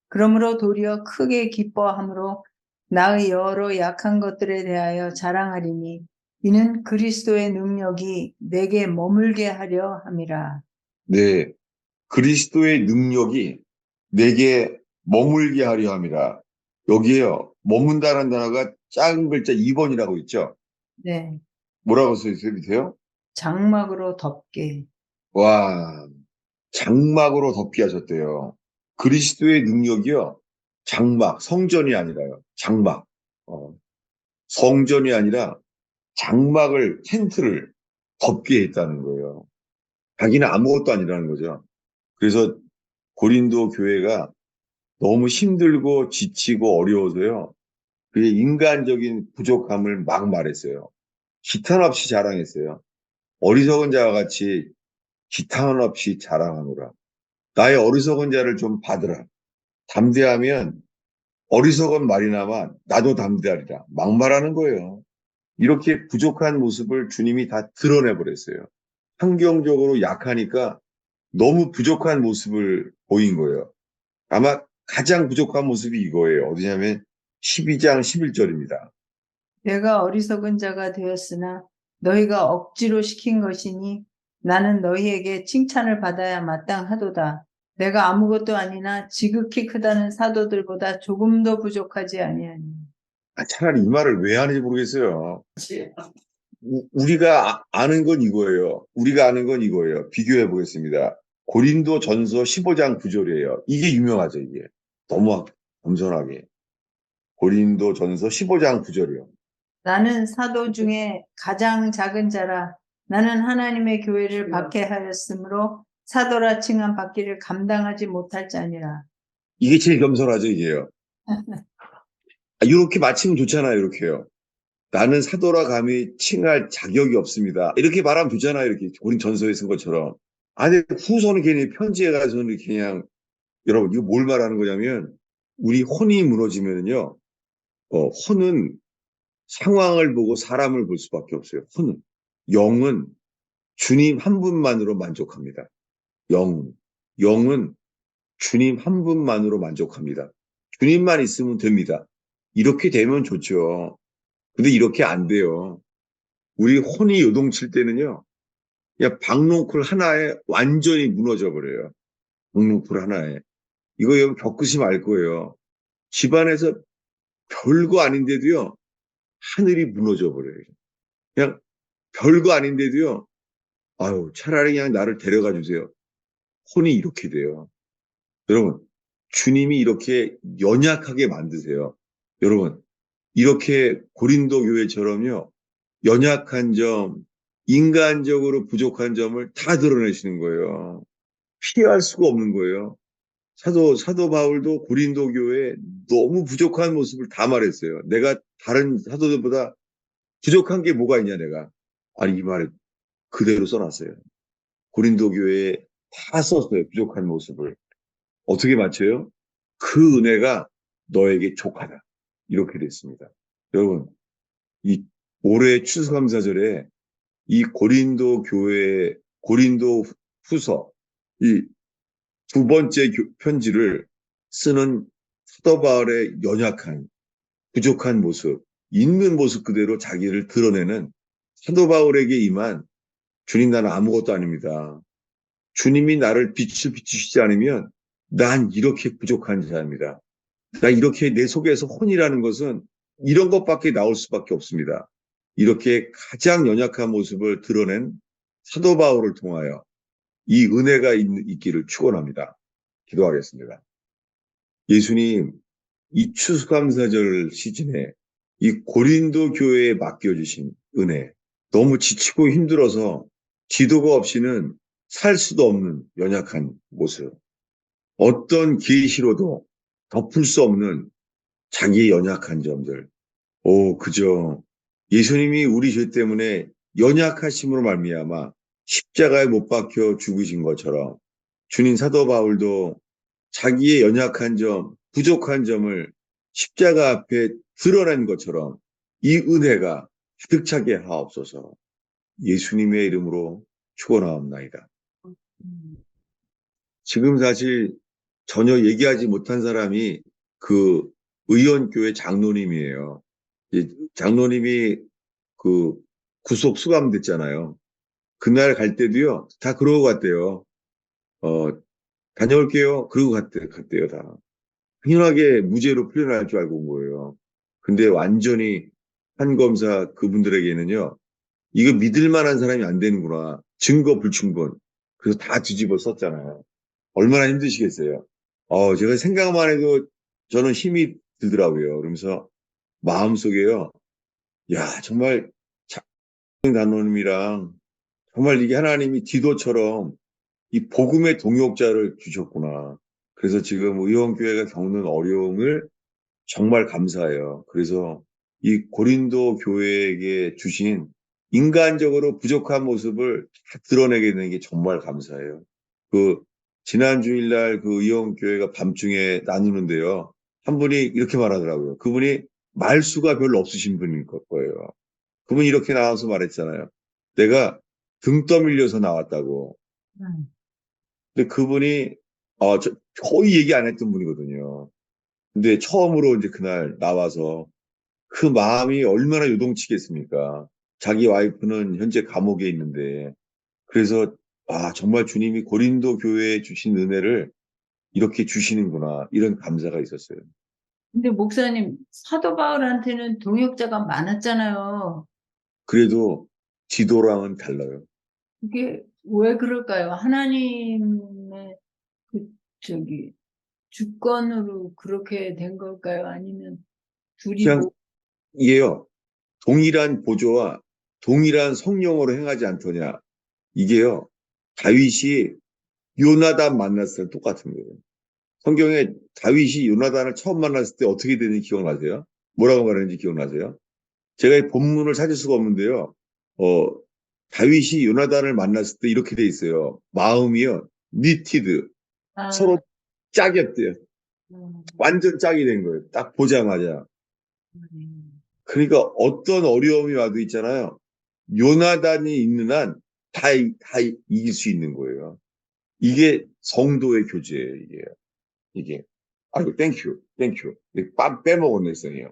그러므로 도리어 크게 기뻐함으로 나의 여러 약한 것들에 대하여 자랑하리니 이는 그리스도의 능력이 내게 머물게 하려 함이라. 네, 그리스도의 능력이 내게 머물게 하려 함이라. 여기에요. 머문다는 단어가 작은 글자 2번이라고 있죠. 네, 뭐라고 써 있어요, 밑에요? 장막으로 덮게. 와, 장막으로 덮게 하셨대요. 그리스도의 능력이요. 장막, 성전이 아니라요. 장막. 어, 성전이 아니라 장막을, 텐트를 덮게 했다는 거예요. 자기는 아무것도 아니라는 거죠. 그래서 고린도 교회가 너무 힘들고 지치고 어려워서요. 그의 인간적인 부족함을 막 말했어요. 기탄 없이 자랑했어요. 어리석은 자와 같이 기탄 없이 자랑하노라. 나의 어리석은 자를 좀 받으라. 담대하면 어리석은 말이나마 나도 담대하리라. 막말하는 거예요. 이렇게 부족한 모습을 주님이 다 드러내버렸어요. 환경적으로 약하니까 너무 부족한 모습을 보인 거예요. 아마 가장 부족한 모습이 이거예요. 어디냐면 12장 11절입니다. 내가 어리석은 자가 되었으나 너희가 억지로 시킨 것이니 나는 너희에게 칭찬을 받아야 마땅하도다. 내가 아무것도 아니나 지극히 크다는 사도들보다 조금도 부족하지 아니하니. 차라리 이 말을 왜 하는지 모르겠어요. 우리가 아는 건 이거예요. 우리가 아는 건 이거예요. 비교해 보겠습니다. 고린도 전서 15장 9절이에요. 이게 유명하죠, 이게. 너무 겸손하게. 고린도 전서 15장 9절이요. 나는 사도 중에 가장 작은 자라. 나는 하나님의 교회를 박해하였으므로 사도라 칭함 받기를 감당하지 못할 자니라. 이게 제일 겸손하죠, 이게요. 이렇게 마치면 좋잖아요, 이렇게요. 나는 사도라 감히 칭할 자격이 없습니다. 이렇게 말하면 좋잖아요, 이렇게. 고린 전서에 쓴 것처럼. 아니, 후서는 괜히 편지에 가서는 이렇게 그냥, 여러분, 이거 뭘 말하는 거냐면, 우리 혼이 무너지면요, 혼은 상황을 보고 사람을 볼 수밖에 없어요. 혼은. 영은 주님 한 분만으로 만족합니다. 영은 주님 한 분만으로 만족합니다. 주님만 있으면 됩니다. 이렇게 되면 좋죠. 근데 이렇게 안 돼요. 우리 혼이 요동칠 때는요, 그냥 박농쿨 하나에 완전히 무너져 버려요. 박농쿨 하나에. 이거 여러분 겪으시면 알 거예요. 집안에서 별거 아닌데도요, 하늘이 무너져 버려요. 그냥 별거 아닌데도요, 아유, 차라리 그냥 나를 데려가 주세요. 혼이 이렇게 돼요. 여러분, 주님이 이렇게 연약하게 만드세요. 여러분, 이렇게 고린도 교회처럼요, 연약한 점, 인간적으로 부족한 점을 다 드러내시는 거예요. 피할 수가 없는 거예요. 사도 바울도 고린도 교회에 너무 부족한 모습을 다 말했어요. 내가 다른 사도들보다 부족한 게 뭐가 있냐, 내가. 아니, 이 말을 그대로 써놨어요. 고린도 교회에 다 썼어요. 부족한 모습을. 어떻게 맞춰요? 그 은혜가 너에게 족하다. 이렇게 됐습니다. 여러분, 이 올해 추수감사절에 이 고린도 교회, 고린도 후서, 이 두 번째 편지를 쓰는 사도 바울의 연약한, 부족한 모습, 있는 모습 그대로 자기를 드러내는 사도 바울에게 임한 주님 나는 아무것도 아닙니다. 주님이 나를 비추시지 않으면 난 이렇게 부족한 자입니다. 나 이렇게 내 속에서 혼이라는 것은 이런 것밖에 나올 수밖에 없습니다. 이렇게 가장 연약한 모습을 드러낸 사도 바울을 통하여 이 은혜가 있기를 축원합니다. 기도하겠습니다. 예수님, 이 추수감사절 시즌에 이 고린도 교회에 맡겨주신 은혜, 너무 지치고 힘들어서 기도가 없이는 살 수도 없는 연약한 모습, 어떤 계시로도 덮을 수 없는 자기의 연약한 점들, 그저 예수님이 우리 죄 때문에 연약하심으로 말미암아 십자가에 못 박혀 죽으신 것처럼 주님 사도 바울도 자기의 연약한 점, 부족한 점을 십자가 앞에 드러낸 것처럼 이 은혜가 가득 차게 하옵소서. 예수님의 이름으로 축원하옵나이다. 지금 사실 전혀 얘기하지 못한 사람이 그 의원교회 장로님이에요. 장로님이 그 구속 수감됐잖아요. 그날 갈 때도요, 다 그러고 갔대요. 어, 다녀올게요. 그러고 갔대요, 다. 당연하게 무죄로 풀려날 줄 알고 온 거예요. 근데 완전히 한 검사 그분들에게는요, 이거 믿을 만한 사람이 안 되는구나. 증거 불충분. 그래서 다 뒤집어 썼잖아요. 얼마나 힘드시겠어요. 제가 생각만 해도 저는 힘이 들더라고요. 그러면서 마음속에요, 야, 정말 단원님이랑 정말 이게 하나님이 디도처럼 이 복음의 동역자를 주셨구나. 그래서 지금 의원교회가 겪는 어려움을 정말 감사해요. 그래서 이 고린도 교회에게 주신 인간적으로 부족한 모습을 다 드러내게 되는 게 정말 감사해요. 그 지난 주일날 그 의원교회가 밤중에 나누는데요. 한 분이 이렇게 말하더라고요. 그분이 말수가 별로 없으신 분일 거예요. 그분이 이렇게 나와서 말했잖아요. 내가 등 떠밀려서 나왔다고. 근데 그분이 거의 얘기 안 했던 분이거든요. 근데 처음으로 이제 그날 나와서 그 마음이 얼마나 요동치겠습니까? 자기 와이프는 현재 감옥에 있는데 그래서 정말 주님이 고린도 교회에 주신 은혜를 이렇게 주시는구나 이런 감사가 있었어요. 근데 목사님, 사도 바울한테는 동역자가 많았잖아요. 그래도 지도랑은 달라요. 이게 왜 그럴까요? 하나님의 그 저기 주권으로 그렇게 된 걸까요? 아니면 둘이 그냥 이게요, 동일한 보조와 동일한 성령으로 행하지 않더냐. 이게요, 다윗이 요나단 만났을 때 똑같은 거예요. 성경에 다윗이 요나단을 처음 만났을 때 어떻게 되는지 기억나세요? 뭐라고 말했는지 기억나세요? 제가 이 본문을 찾을 수가 없는데요. 어, 다윗이 요나단을 만났을 때 이렇게 돼 있어요. 마음이요, 니티드, 아, 서로 짝이었대요. 음, 완전 짝이 된 거예요. 딱 보자마자. 그러니까 어떤 어려움이 와도 있잖아요. 요나단이 있는 한 다 이길 수 있는 거예요. 이게 성도의 교제예요, 이게. 아이고, 땡큐. 빼먹었네, 요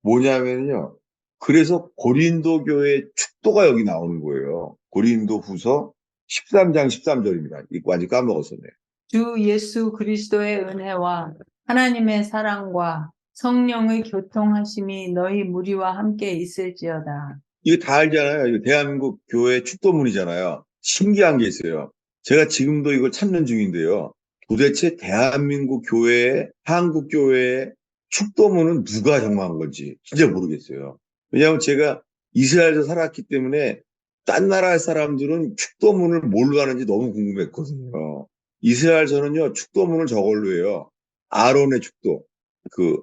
뭐냐면요. 그래서 고린도 교회 축도가 여기 나오는 거예요. 고린도 후서 13장 13절입니다. 이거 완전 까먹었었네. 주 예수 그리스도의 은혜와 하나님의 사랑과 성령의 교통하심이 너희 무리와 함께 있을지어다. 이거 다 알잖아요. 이거 대한민국 교회 축도문이잖아요. 신기한 게 있어요. 제가 지금도 이걸 찾는 중인데요. 도대체 대한민국 교회의, 한국 교회의 축도문은 누가 정한 건지 진짜 모르겠어요. 왜냐하면 제가 이스라엘에서 살았기 때문에 딴 나라 사람들은 축도문을 뭘로 하는지 너무 궁금했거든요. 이스라엘에서는요, 축도문을 저걸로 해요. 아론의 축도. 그,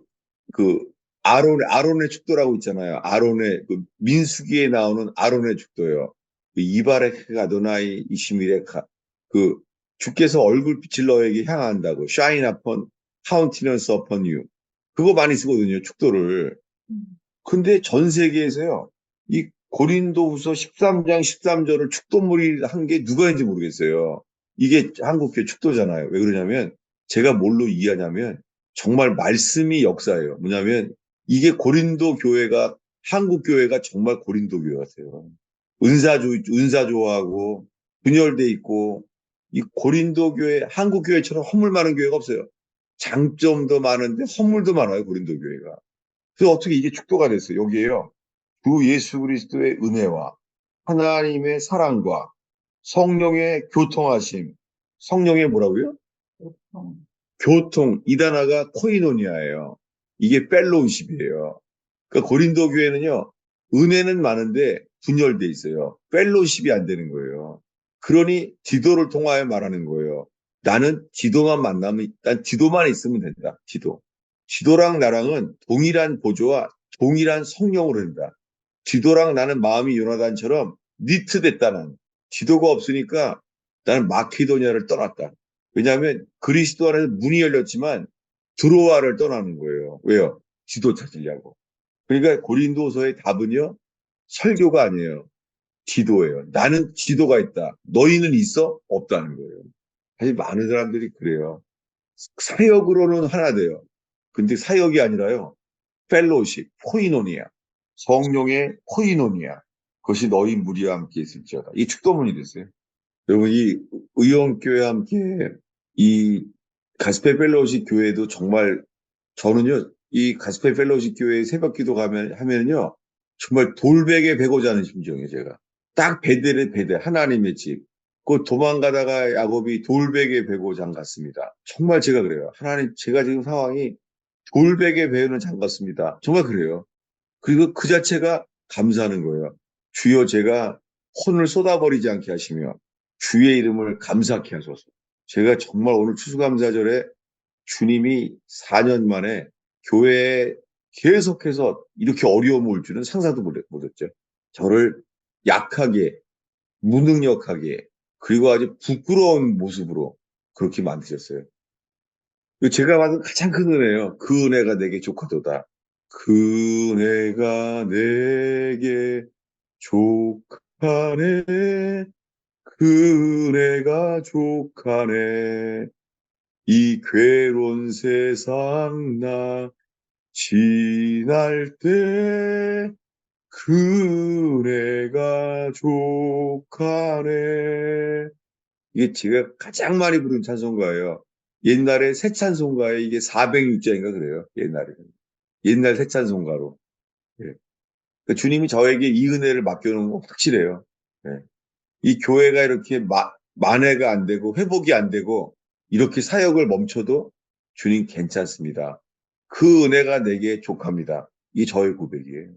그, 아론의 축도라고 있잖아요. 아론의 그 민수기에 나오는 아론의 축도요. 그 이바레크 아도나이 이시미레카 그 주께서 얼굴빛을 너에게 향한다고 shine upon countenance upon you 그거 많이 쓰거든요. 축도를. 근데 전 세계에서요. 이 고린도후서 13장 13절을 축도물이 한 게 누가인지 모르겠어요. 이게 한국교 축도잖아요. 왜 그러냐면 제가 뭘로 이해하냐면 정말 말씀이 역사예요. 뭐냐면 이게 고린도 교회가 한국 교회가 정말 고린도 교회 같아요. 은사조하고 분열돼 있고 이 고린도 교회 한국 교회처럼 허물 많은 교회가 없어요. 장점도 많은데 허물도 많아요. 고린도 교회가. 그래서 어떻게 이게 축도가 됐어요? 여기에요. 주 예수 그리스도의 은혜와 하나님의 사랑과 성령의 교통하심. 성령의 뭐라고요? 교통. 교통. 이 단어가 코이노니아예요. 이게 펠로우십이에요. 그러니까 고린도 교회는요. 은혜는 많은데 분열돼 있어요. 펠로우십이 안 되는 거예요. 그러니 디도를 통하여 말하는 거예요. 나는 디도만 만나면 난 디도만 있으면 된다. 디도랑 나랑은 동일한 보조와 동일한 성령으로 된다. 디도랑 나는 마음이 요나단처럼 니트됐다는. 디도가 없으니까 나는 마케도니아를 떠났다. 왜냐하면 그리스도 안에서 문이 열렸지만 드로아를 떠나는 거예요. 왜요? 지도 찾으려고. 그러니까 고린도서의 답은요. 설교가 아니에요. 지도예요. 나는 지도가 있다. 너희는 있어? 없다는 거예요. 사실 많은 사람들이 그래요. 사역으로는 하나 돼요. 근데 사역이 아니라요. 펠로우십, 코이노니아, 성령의 코이노니아. 그것이 너희 무리와 함께 있을지어다. 이 축도문이 됐어요. 여러분, 이 의원교회와 함께 이 가스펠 펠로우십 교회도 정말 저는요, 이 가스펠 펠로우십 교회 새벽 기도 하면요, 정말 돌베개 베고 자는 심정이에요, 제가. 딱 베델의 베델, 하나님의 집. 그 도망가다가 야곱이 돌베개 베고 장갔습니다. 정말 제가 그래요. 하나님, 제가 지금 상황이 돌베개 베는 장같습니다. 정말 그래요. 그리고 그 자체가 감사하는 거예요. 주여 제가 혼을 쏟아버리지 않게 하시며 주의 이름을 감사케 하소서. 제가 정말 오늘 추수감사절에 주님이 4년 만에 교회에 계속해서 이렇게 어려움 올 줄은 상상도 못했죠. 저를 약하게, 무능력하게, 그리고 아주 부끄러운 모습으로 그렇게 만드셨어요. 제가 받은 가장 큰 은혜예요. 그 은혜가 내게 족하도다. 그 은혜가 내게 족하네. 그 은혜가 족하네. 이 괴로운 세상 나 지날 때 그 은혜가 족하네. 이게 제가 가장 많이 부른 찬송가예요. 옛날에 새 찬송가에 이게 406장인가 그래요. 옛날 새 찬송가로. 예. 그러니까 주님이 저에게 이 은혜를 맡겨놓은 건 확실해요. 예. 이 교회가 이렇게 만회가 안 되고 회복이 안 되고 이렇게 사역을 멈춰도 주님 괜찮습니다. 그 은혜가 내게 족합니다. 이 저의 고백이에요.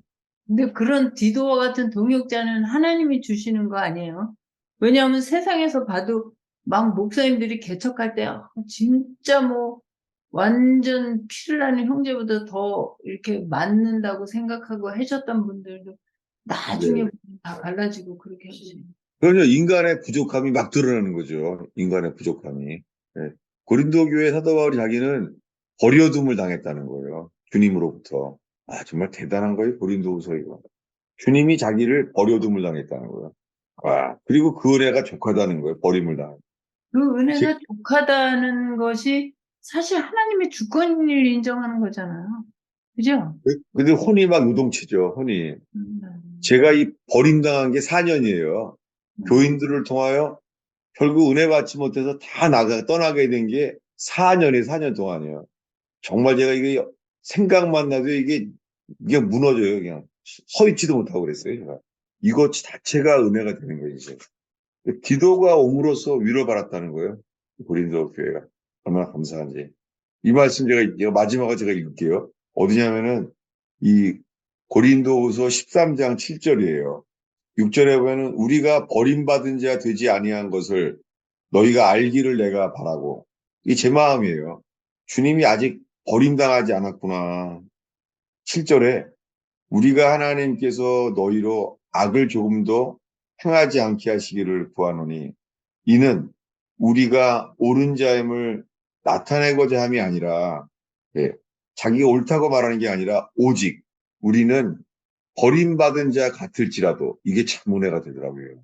근데 그런 디도와 같은 동역자는 하나님이 주시는 거 아니에요? 왜냐하면 세상에서 봐도 막 목사님들이 개척할 때 진짜 뭐 완전 피를 나는 형제보다 더 이렇게 맞는다고 생각하고 하셨던 분들도 나중에 네. 보면 다 갈라지고 그렇게 하시죠. 그러면 인간의 부족함이 막 드러나는 거죠. 인간의 부족함이. 예. 고린도 교회 사도 바울이 자기는 버려둠을 당했다는 거예요. 주님으로부터. 아, 정말 대단한 거예요. 고린도후서 이거. 주님이 자기를 버려둠을 당했다는 거예요. 와, 그리고 그 은혜가 족하다는 거예요. 버림을 당한. 그 은혜가 족하다는 것이 사실 하나님의 주권을 인정하는 거잖아요. 그죠? 근데 혼이 막 요동치죠. 혼이. 제가 이 버림당한 게 4년이에요. 교인들을 통하여 결국 은혜 받지 못해서 다 떠나게 된 게 4년이 4년 동안이에요. 정말 제가 이게 생각만 나도 이게 무너져요. 그냥 서 있지도 못하고 그랬어요. 제가. 이것 자체가 은혜가 되는 거예요. 이제. 기도가 옴으로써 위로받았다는 거예요. 고린도 교회가. 얼마나 감사한지. 이 말씀 제가 마지막으로 제가 읽을게요. 어디냐면은 이 고린도후서 13장 7절이에요. 6절에 보면은 우리가 버림받은 자 되지 아니한 것을 너희가 알기를 내가 바라고. 이게 제 마음이에요. 주님이 아직 버림당하지 않았구나. 7절에 우리가 하나님께서 너희로 악을 조금도 행하지 않게 하시기를 구하노니 이는 우리가 옳은 자임을 나타내고자 함이 아니라 예, 자기가 옳다고 말하는 게 아니라 오직 우리는 버림받은 자 같을지라도 이게 참 은혜가 되더라고요.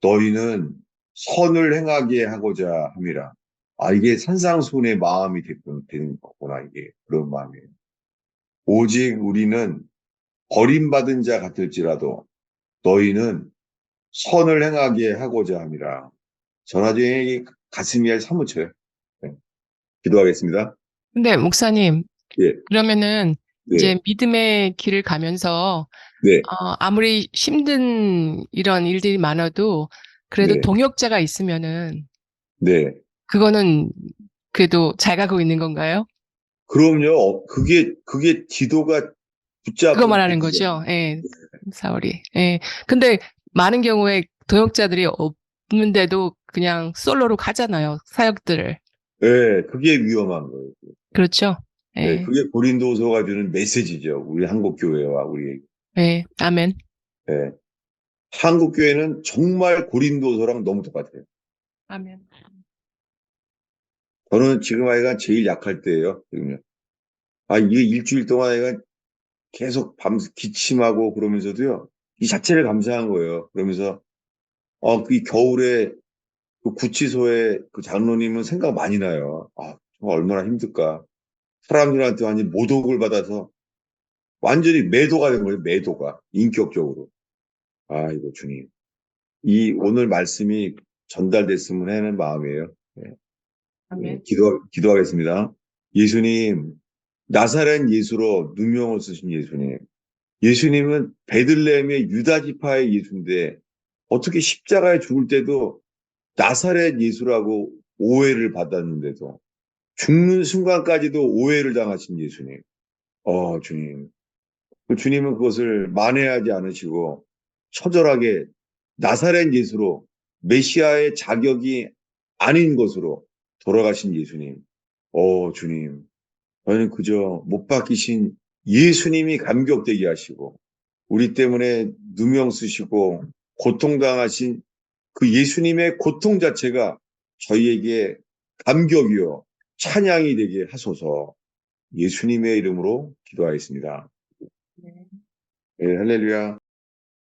너희는 선을 행하게 하고자 함이라. 아, 이게 산상수훈의 마음이 되는 거구나, 이게. 그런 마음이에요. 오직 우리는 버림받은 자 같을지라도 너희는 선을 행하게 하고자 함이라. 전하주의 가슴이 사무쳐요. 네. 기도하겠습니다. 근데 목사님, 예, 그러면은 네, 이제 믿음의 길을 가면서 네, 아무리 힘든 이런 일들이 많아도 그래도 네, 동역자가 있으면은 네. 그거는 그래도 잘 가고 있는 건가요? 그럼요. 그게 기도가 그거 붙잡은 말하는 고기죠. 거죠. 예, 사월이. 예. 근데 많은 경우에 동역자들이 없는데도 그냥 솔로로 가잖아요. 사역들을. 예, 그게 위험한 거예요. 그렇죠? 예, 예. 그게 고린도서가 주는 메시지죠. 우리 한국 교회와 우리. 예. 아멘. 예. 한국 교회는 정말 고린도서랑 너무 똑같아요. 아멘. 저는 지금 아이가 제일 약할 때예요. 지금요. 아, 이게 일주일 동안 아이가 계속 기침하고 그러면서도요. 이 자체를 감사한 거예요. 그러면서 그 겨울에 그 구치소에 그 장로님은 생각 많이 나요. 아, 정말 얼마나 힘들까. 사람들한테 완전 모독을 받아서 완전히 매도가 된 거예요. 매도가 인격적으로. 아, 이거 주님. 이 오늘 말씀이 전달됐으면 하는 마음이에요. 예, 예, 아멘. 기도하겠습니다. 예수님, 나사렛 예수로 누명을 쓰신 예수님. 예수님은 베들레헴의 유다 지파의 예수인데 어떻게 십자가에 죽을 때도 나사렛 예수라고 오해를 받았는데도 죽는 순간까지도 오해를 당하신 예수님. 주님. 그 주님은 그것을 만회하지 않으시고 처절하게 나사렛 예수로 메시아의 자격이 아닌 것으로 돌아가신 예수님. 주님. 저는 그저 못 박히신 예수님이 감격되게 하시고 우리 때문에 누명 쓰시고 고통당하신 그 예수님의 고통 자체가 저희에게 감격이요 찬양이 되게 하소서. 예수님의 이름으로 기도하겠습니다. 네. 예, 할렐루야.